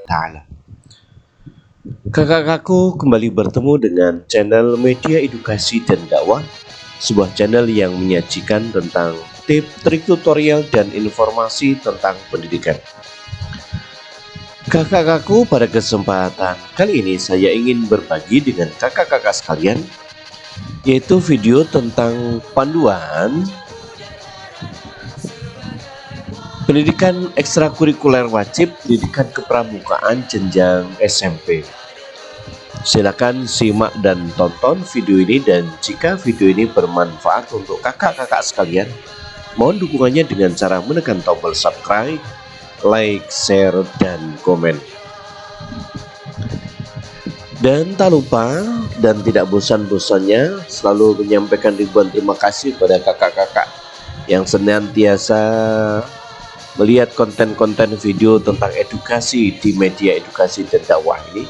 Ta'ala. Kakak-kakakku kembali bertemu dengan channel Media Edukasi dan Dakwah, sebuah channel yang menyajikan tentang tips, trik, tutorial, dan informasi tentang pendidikan. Kakak-kakakku, pada kesempatan kali ini saya ingin berbagi dengan kakak-kakak sekalian, yaitu video tentang panduan pendidikan ekstrakurikuler wajib pendidikan kepramukaan jenjang SMP. Silakan simak dan tonton video ini, dan jika video ini bermanfaat untuk kakak-kakak sekalian, mohon dukungannya dengan cara menekan tombol subscribe, like, share, dan komen. Dan tak lupa dan tidak bosan-bosannya selalu menyampaikan ribuan terima kasih pada kakak-kakak yang senantiasa melihat konten-konten video tentang edukasi di Media Edukasi dan Dakwah ini.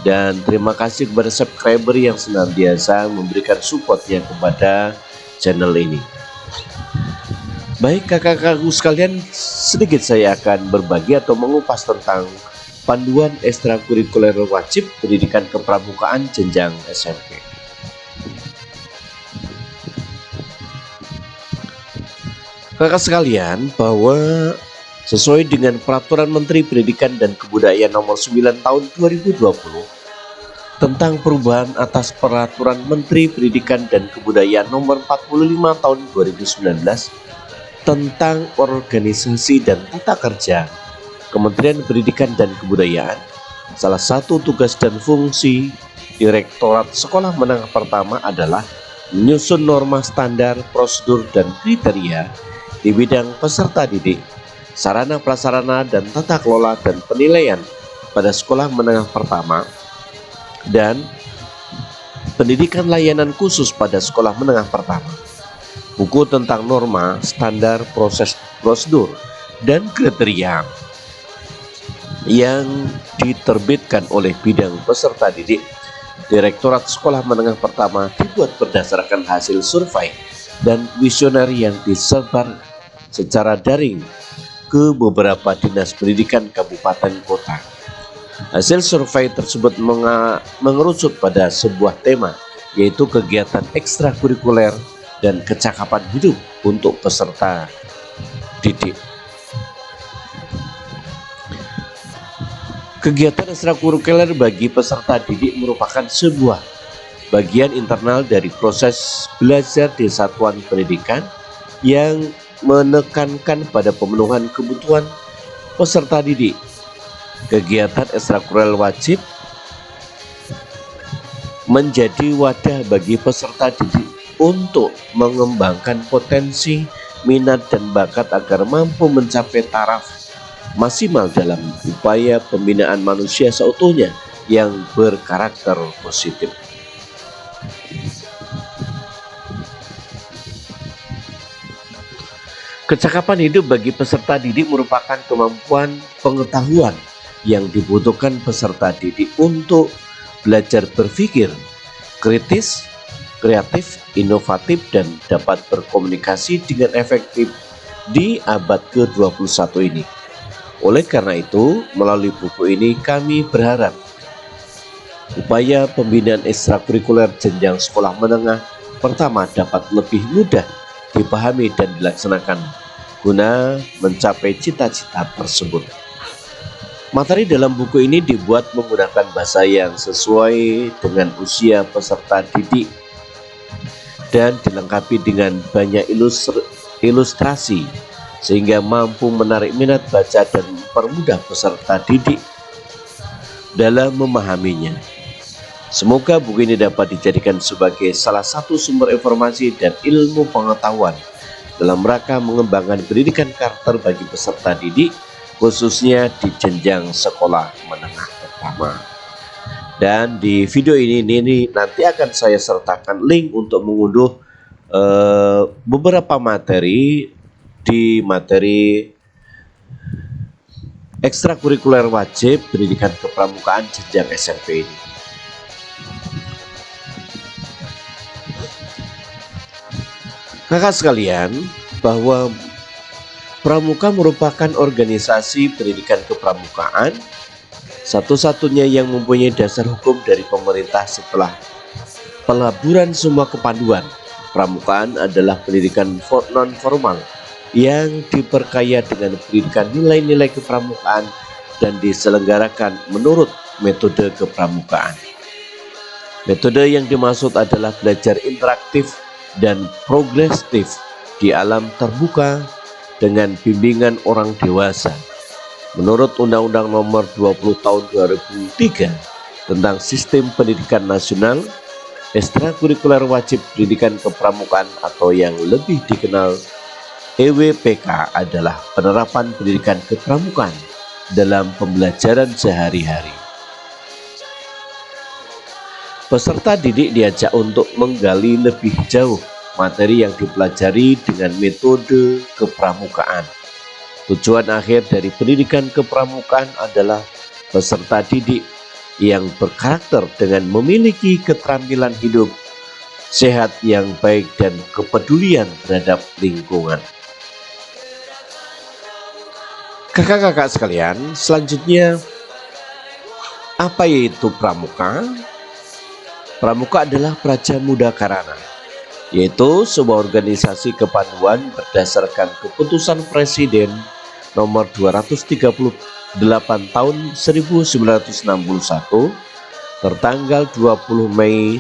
Dan terima kasih kepada subscriber yang senantiasa memberikan supportnya kepada channel ini. Baik kakak-kakakku sekalian, sedikit saya akan berbagi atau mengupas tentang panduan ekstrakurikuler wajib pendidikan kepramukaan jenjang SMP. Kakak sekalian, bahwa sesuai dengan Peraturan Menteri Pendidikan dan Kebudayaan Nomor 9 Tahun 2020 tentang perubahan atas Peraturan Menteri Pendidikan dan Kebudayaan Nomor 45 Tahun 2019 tentang organisasi dan tata kerja Kementerian Pendidikan dan Kebudayaan, salah satu tugas dan fungsi Direktorat Sekolah Menengah Pertama adalah menyusun norma standar, prosedur, dan kriteria di bidang peserta didik, sarana prasarana dan tata kelola dan penilaian pada sekolah menengah pertama, dan pendidikan layanan khusus pada sekolah menengah pertama. Buku tentang norma, standar, proses, prosedur, dan kriteria yang diterbitkan oleh bidang peserta didik Direktorat Sekolah Menengah Pertama dibuat berdasarkan hasil survei dan kuesioner yang disebar secara daring ke beberapa dinas pendidikan kabupaten kota. Hasil survei tersebut mengerucut pada sebuah tema, yaitu kegiatan ekstrakurikuler dan kecakapan hidup untuk peserta didik. Kegiatan ekstrakurikuler bagi peserta didik merupakan sebuah bagian internal dari proses belajar di satuan pendidikan yang menekankan pada pemenuhan kebutuhan peserta didik. Kegiatan ekstrakurikuler wajib menjadi wadah bagi peserta didik untuk mengembangkan potensi, minat, dan bakat agar mampu mencapai taraf maksimal dalam upaya pembinaan manusia seutuhnya yang berkarakter positif. Kecakapan hidup bagi peserta didik merupakan kemampuan pengetahuan yang dibutuhkan peserta didik untuk belajar berpikir kritis, kreatif, inovatif, dan dapat berkomunikasi dengan efektif di abad ke-21 ini. Oleh karena itu, melalui buku ini kami berharap upaya pembinaan ekstrakurikuler jenjang sekolah menengah pertama dapat lebih mudah dipahami dan dilaksanakan guna mencapai cita-cita tersebut. Materi dalam buku ini dibuat menggunakan bahasa yang sesuai dengan usia peserta didik dan dilengkapi dengan banyak ilustrasi sehingga mampu menarik minat baca dan mempermudah peserta didik dalam memahaminya. Semoga buku ini dapat dijadikan sebagai salah satu sumber informasi dan ilmu pengetahuan dalam rangka mengembangkan pendidikan karakter bagi peserta didik, khususnya di jenjang sekolah menengah pertama. Dan di video ini nanti akan saya sertakan link untuk mengunduh beberapa materi di materi ekstrakurikuler wajib pendidikan kepramukaan jenjang SMP ini. Kakak sekalian, bahwa pramuka merupakan organisasi pendidikan kepramukaan satu-satunya yang mempunyai dasar hukum dari pemerintah setelah pelaburan semua kepanduan. Pramukaan adalah pendidikan non-formal yang diperkaya dengan pendidikan nilai-nilai kepramukaan dan diselenggarakan menurut metode kepramukaan. Metode yang dimaksud adalah belajar interaktif dan progresif di alam terbuka dengan bimbingan orang dewasa. Menurut Undang-Undang Nomor 20 Tahun 2003 tentang Sistem Pendidikan Nasional, ekstrakurikuler wajib pendidikan kepramukaan atau yang lebih dikenal EWPK adalah penerapan pendidikan kepramukaan dalam pembelajaran sehari-hari. Peserta didik diajak untuk menggali lebih jauh materi yang dipelajari dengan metode kepramukaan. Tujuan akhir dari pendidikan kepramukaan adalah peserta didik yang berkarakter dengan memiliki keterampilan hidup sehat yang baik dan kepedulian terhadap lingkungan. Kakak-kakak sekalian, selanjutnya apa itu pramuka? Pramuka adalah Praja Muda Karana, yaitu sebuah organisasi kepanduan berdasarkan keputusan Presiden nomor 238 tahun 1961 tertanggal 20 Mei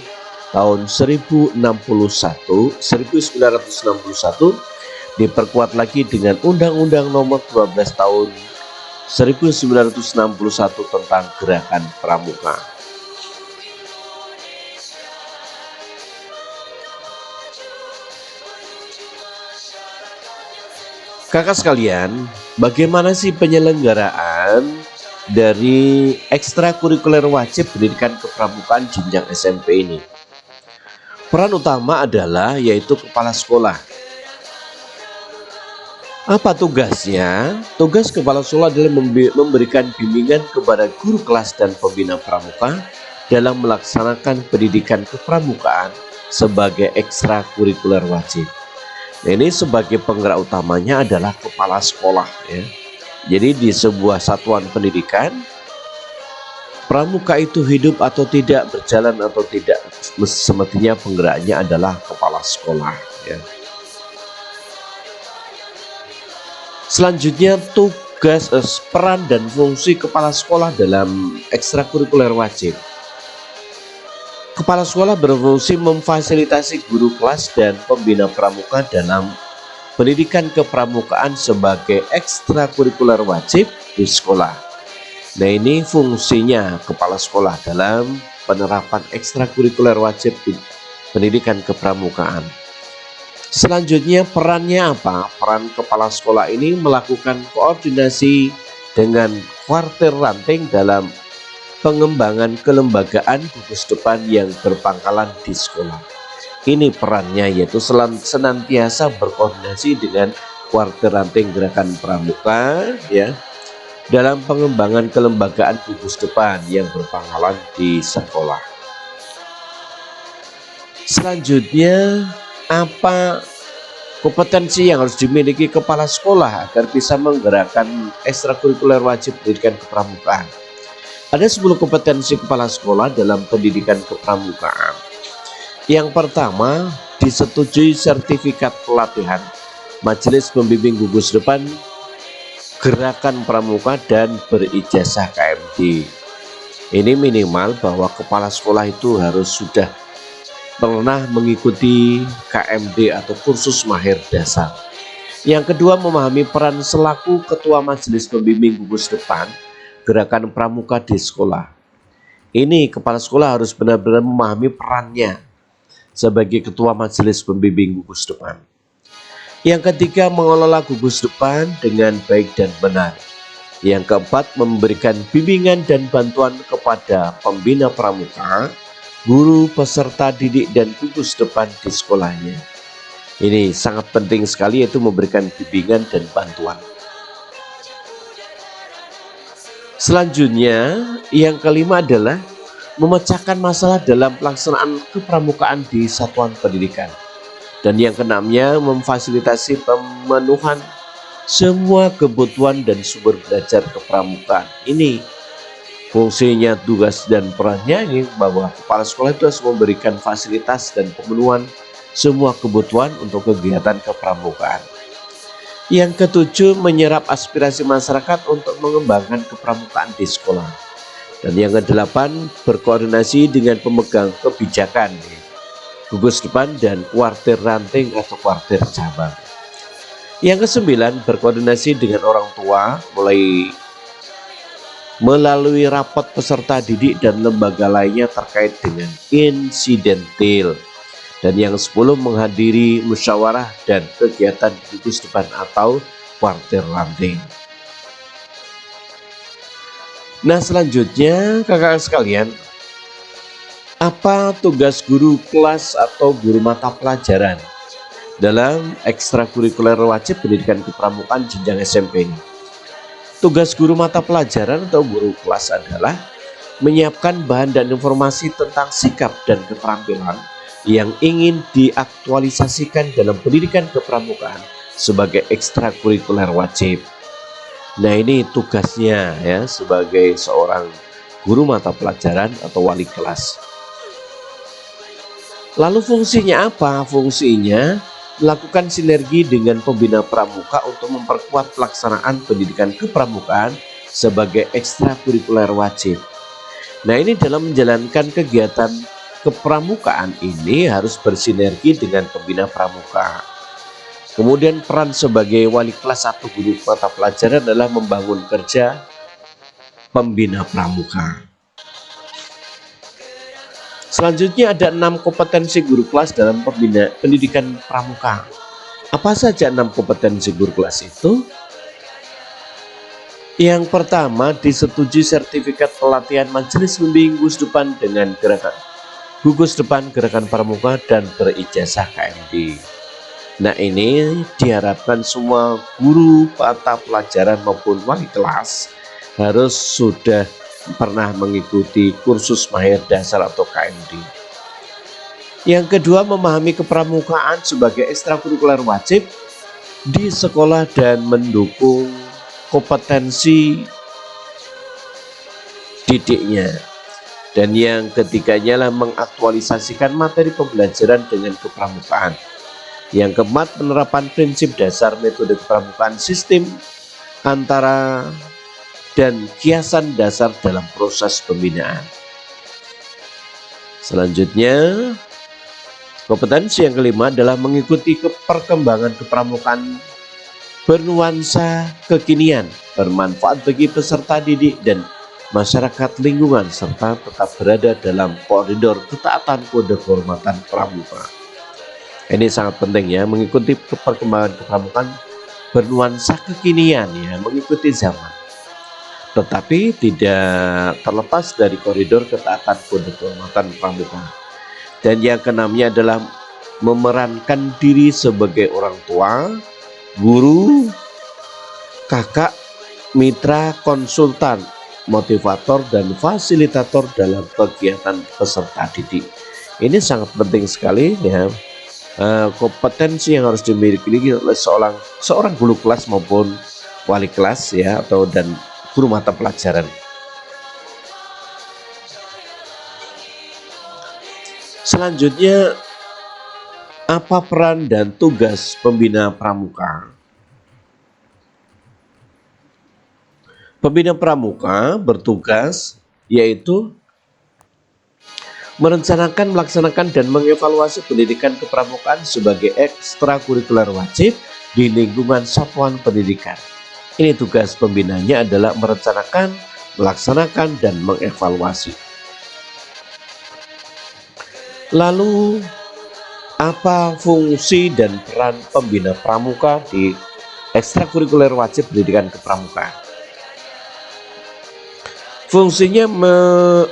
tahun 1961 diperkuat lagi dengan Undang-Undang nomor 12 tahun 1961 tentang Gerakan Pramuka. Kakak sekalian, bagaimana sih penyelenggaraan dari ekstrakurikuler wajib pendidikan kepramukaan jenjang SMP ini? Peran utama adalah yaitu kepala sekolah. Apa tugasnya? Tugas kepala sekolah adalah memberikan bimbingan kepada guru kelas dan pembina pramuka dalam melaksanakan pendidikan kepramukaan sebagai ekstrakurikuler wajib. Ini sebagai penggerak utamanya adalah kepala sekolah ya. Jadi di sebuah satuan pendidikan, pramuka itu hidup atau tidak, berjalan atau tidak, semestinya penggeraknya adalah kepala sekolah ya. Selanjutnya tugas, peran dan fungsi kepala sekolah dalam ekstrakurikuler wajib. Kepala sekolah berfungsi memfasilitasi guru kelas dan pembina pramuka dalam pendidikan kepramukaan sebagai ekstrakurikuler wajib di sekolah. Nah, ini fungsinya kepala sekolah dalam penerapan ekstrakurikuler wajib di pendidikan kepramukaan. Selanjutnya perannya apa? Peran kepala sekolah ini melakukan koordinasi dengan kuartir ranting dalam pengembangan kelembagaan gugus depan yang berpangkalan di sekolah. Ini perannya, yaitu senantiasa berkoordinasi dengan kuartir ranting gerakan pramuka ya, dalam pengembangan kelembagaan gugus depan yang berpangkalan di sekolah. Selanjutnya, apa kompetensi yang harus dimiliki kepala sekolah agar bisa menggerakkan ekstrakurikuler wajib pendidikan kepramukaan? Ada 10 kompetensi kepala sekolah dalam pendidikan kepramukaan. Yang pertama, disetujui sertifikat pelatihan Majelis Pembimbing Gugus Depan Gerakan Pramuka dan berijazah KMD. Ini minimal bahwa kepala sekolah itu harus sudah pernah mengikuti KMD atau kursus mahir dasar. Yang kedua, memahami peran selaku Ketua Majelis Pembimbing Gugus Depan Gerakan Pramuka di sekolah. Ini kepala sekolah harus benar-benar memahami perannya sebagai Ketua Majelis Pembimbing Gugus Depan. Yang ketiga, mengelola gugus depan dengan baik dan benar. Yang keempat, memberikan bimbingan dan bantuan kepada pembina pramuka, guru, peserta didik, dan gugus depan di sekolahnya. Ini sangat penting sekali, yaitu memberikan bimbingan dan bantuan. Selanjutnya, yang kelima adalah memecahkan masalah dalam pelaksanaan kepramukaan di satuan pendidikan. Dan yang keenamnya, memfasilitasi pemenuhan semua kebutuhan dan sumber belajar kepramukaan. Ini Fungsinya, tugas, dan perannya ini bahwa kepala sekolah itu harus memberikan fasilitas dan pemenuhan semua kebutuhan untuk kegiatan kepramukaan. Yang ketujuh, menyerap aspirasi masyarakat untuk mengembangkan kepramukaan di sekolah. Dan yang kedelapan, berkoordinasi dengan pemegang kebijakan, gugus depan dan kuartir ranting atau kuartir cabang. Yang kesembilan, berkoordinasi dengan orang tua melalui rapat peserta didik dan lembaga lainnya terkait dengan insidentil. Dan yang 10, menghadiri musyawarah dan kegiatan gugus depan atau kuartir ranting. Nah, selanjutnya kakak sekalian, apa tugas guru kelas atau guru mata pelajaran dalam ekstrakurikuler wajib pendidikan kepramukaan jenjang SMP ini? Tugas guru mata pelajaran atau guru kelas adalah menyiapkan bahan dan informasi tentang sikap dan keterampilan yang ingin diaktualisasikan dalam pendidikan kepramukaan sebagai ekstrakurikuler wajib. Nah, ini tugasnya ya sebagai seorang guru mata pelajaran atau wali kelas. Lalu fungsinya apa? Fungsinya melakukan sinergi dengan pembina pramuka untuk memperkuat pelaksanaan pendidikan kepramukaan sebagai ekstrakurikuler wajib. Nah, ini dalam menjalankan kegiatan kepramukaan ini harus bersinergi dengan pembina pramuka. Kemudian peran sebagai wali kelas atau guru mata pelajaran adalah membangun kerja pembina pramuka. Selanjutnya ada 6 kompetensi guru kelas dalam pendidikan pramuka. Apa saja 6 kompetensi guru kelas itu? Yang pertama, disetujui sertifikat pelatihan majelis bimbing gugus depan dengan gerakan gugus depan gerakan pramuka dan berijazah KMD. Nah, ini diharapkan semua guru mata pelajaran maupun wali kelas harus sudah pernah mengikuti kursus mahir dasar atau KMD. Yang kedua, memahami kepramukaan sebagai ekstrakurikuler wajib di sekolah dan mendukung kompetensi didiknya. Dan yang ketiganya adalah mengaktualisasikan materi pembelajaran dengan kepramukaan. Yang keempat, penerapan prinsip dasar metode kepramukaan sistem antara dan kiasan dasar dalam proses pembinaan. Selanjutnya, kompetensi yang kelima adalah mengikuti perkembangan kepramukaan bernuansa kekinian, bermanfaat bagi peserta didik dan masyarakat lingkungan, serta tetap berada dalam koridor ketaatan kode kehormatan pramuka. Ini sangat penting ya, mengikuti perkembangan kepramukaan bernuansa kekinian ya, mengikuti zaman, tetapi tidak terlepas dari koridor ketaatan kode kehormatan pramuka. Dan yang keenamnya adalah memerankan diri sebagai orang tua, guru, kakak, mitra, konsultan, motivator, dan fasilitator dalam kegiatan peserta didik. Ini sangat penting sekali ya, kompetensi yang harus dimiliki oleh seorang guru kelas maupun wali kelas ya, atau dan guru mata pelajaran. Selanjutnya, apa peran dan tugas pembina pramuka? Pembina pramuka bertugas yaitu merencanakan, melaksanakan, dan mengevaluasi pendidikan kepramukaan sebagai ekstrakurikuler wajib di lingkungan satuan pendidikan. Ini tugas pembinanya adalah merencanakan, melaksanakan, dan mengevaluasi. Lalu, apa fungsi dan peran pembina pramuka di ekstrakurikuler wajib pendidikan kepramukaan? Fungsinya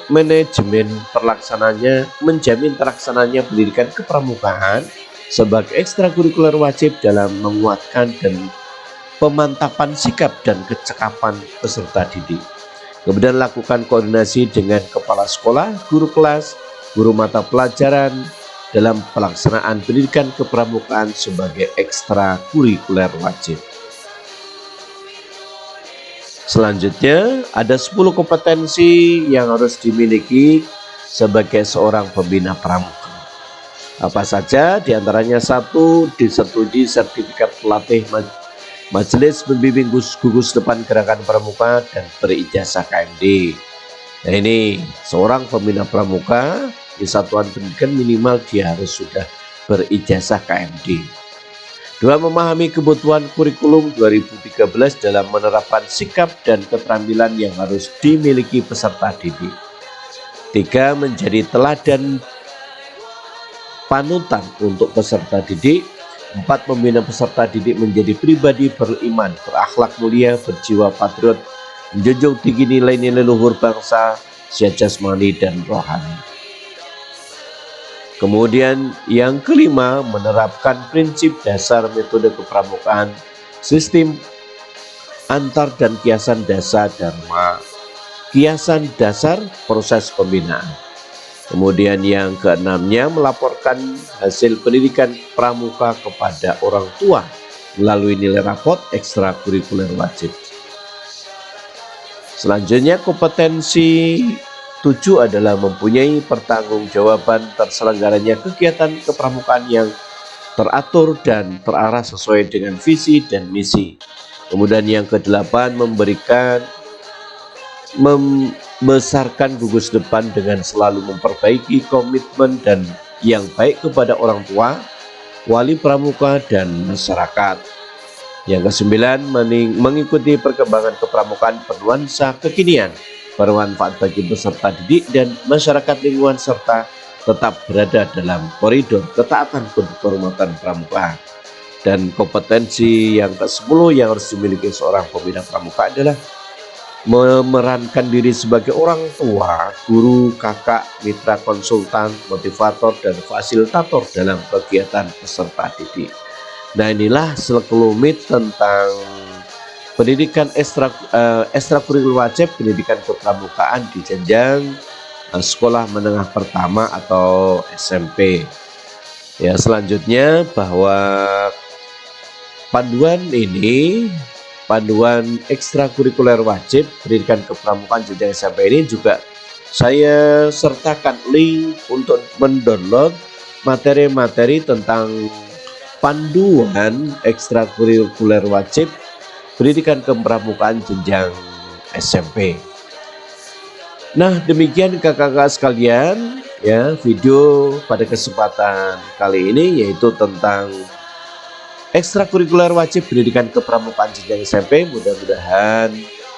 manajemen terlaksananya, menjamin terlaksananya pendidikan kepramukaan sebagai ekstrakurikuler wajib dalam menguatkan dan pemantapan sikap dan kecakapan peserta didik. Kemudian lakukan koordinasi dengan kepala sekolah, guru kelas, guru mata pelajaran dalam pelaksanaan pendidikan kepramukaan sebagai ekstrakurikuler wajib. Selanjutnya, ada 10 kompetensi yang harus dimiliki sebagai seorang pembina pramuka. Apa saja? Di antaranya: 1. Disetujui sertifikat pelatih Majelis Pembimbing Gugus Depan Gerakan Pramuka dan berijazah KMD. Nah, ini seorang pembina pramuka di satuan pendidikan minimal dia harus sudah berijazah KMD. 2. Memahami kebutuhan kurikulum 2013 dalam menerapkan sikap dan keterampilan yang harus dimiliki peserta didik. 3. Menjadi teladan panutan untuk peserta didik. 4. Membina peserta didik menjadi pribadi beriman, berakhlak mulia, berjiwa patriot, menjunjung tinggi nilai-nilai luhur bangsa, sehat jasmani dan rohani. Kemudian yang kelima, menerapkan prinsip dasar metode kepramukaan, sistem antar dan kiasan dasar dharma, kiasan dasar proses pembinaan. Kemudian yang keenamnya, melaporkan hasil pendidikan pramuka kepada orang tua melalui nilai rapot ekstrakurikuler wajib. Selanjutnya, kompetensi 7 adalah mempunyai pertanggungjawaban terselenggaranya kegiatan kepramukaan yang teratur dan terarah sesuai dengan visi dan misi. Kemudian yang ke-8, membesarkan gugus depan dengan selalu memperbaiki komitmen dan yang baik kepada orang tua, wali pramuka, dan masyarakat. Yang ke-9, mengikuti perkembangan kepramukaan bernuansa kekinian, bermanfaat bagi peserta didik dan masyarakat lingkungan, serta tetap berada dalam koridor ketaatan kehormatan pramuka. Dan kompetensi yang ke-10 yang harus dimiliki seorang pembina pramuka adalah memerankan diri sebagai orang tua, guru, kakak, mitra, konsultan, motivator, dan fasilitator dalam kegiatan peserta didik. Nah, inilah sekelumit tentang pendidikan ekstrakurikuler wajib pendidikan kepramukaan di jenjang sekolah menengah pertama atau SMP. Ya, selanjutnya bahwa panduan ekstrakurikuler wajib pendidikan kepramukaan jenjang SMP ini juga saya sertakan link untuk mendownload materi-materi tentang panduan ekstrakurikuler wajib pendidikan kepramukaan jenjang SMP. Nah, demikian kakak-kakak sekalian ya, video pada kesempatan kali ini yaitu tentang ekstrakurikuler wajib pendidikan kepramukaan jenjang SMP. Mudah-mudahan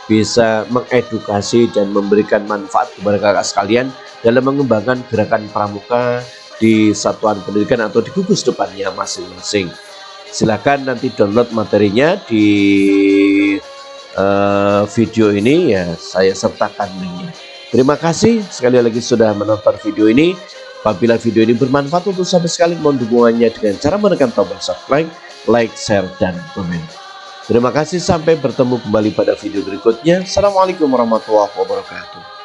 bisa mengedukasi dan memberikan manfaat kepada kakak sekalian dalam mengembangkan gerakan pramuka di satuan pendidikan atau di gugus depannya masing-masing. Silakan nanti download materinya di video ini ya, saya sertakan linknya. Terima kasih sekali lagi sudah menonton video ini. Apabila video ini bermanfaat untuk sahabat sekalian, mohon dukungannya dengan cara menekan tombol subscribe, like, share, dan komen. Terima kasih, sampai bertemu kembali pada video berikutnya. Assalamualaikum warahmatullahi wabarakatuh.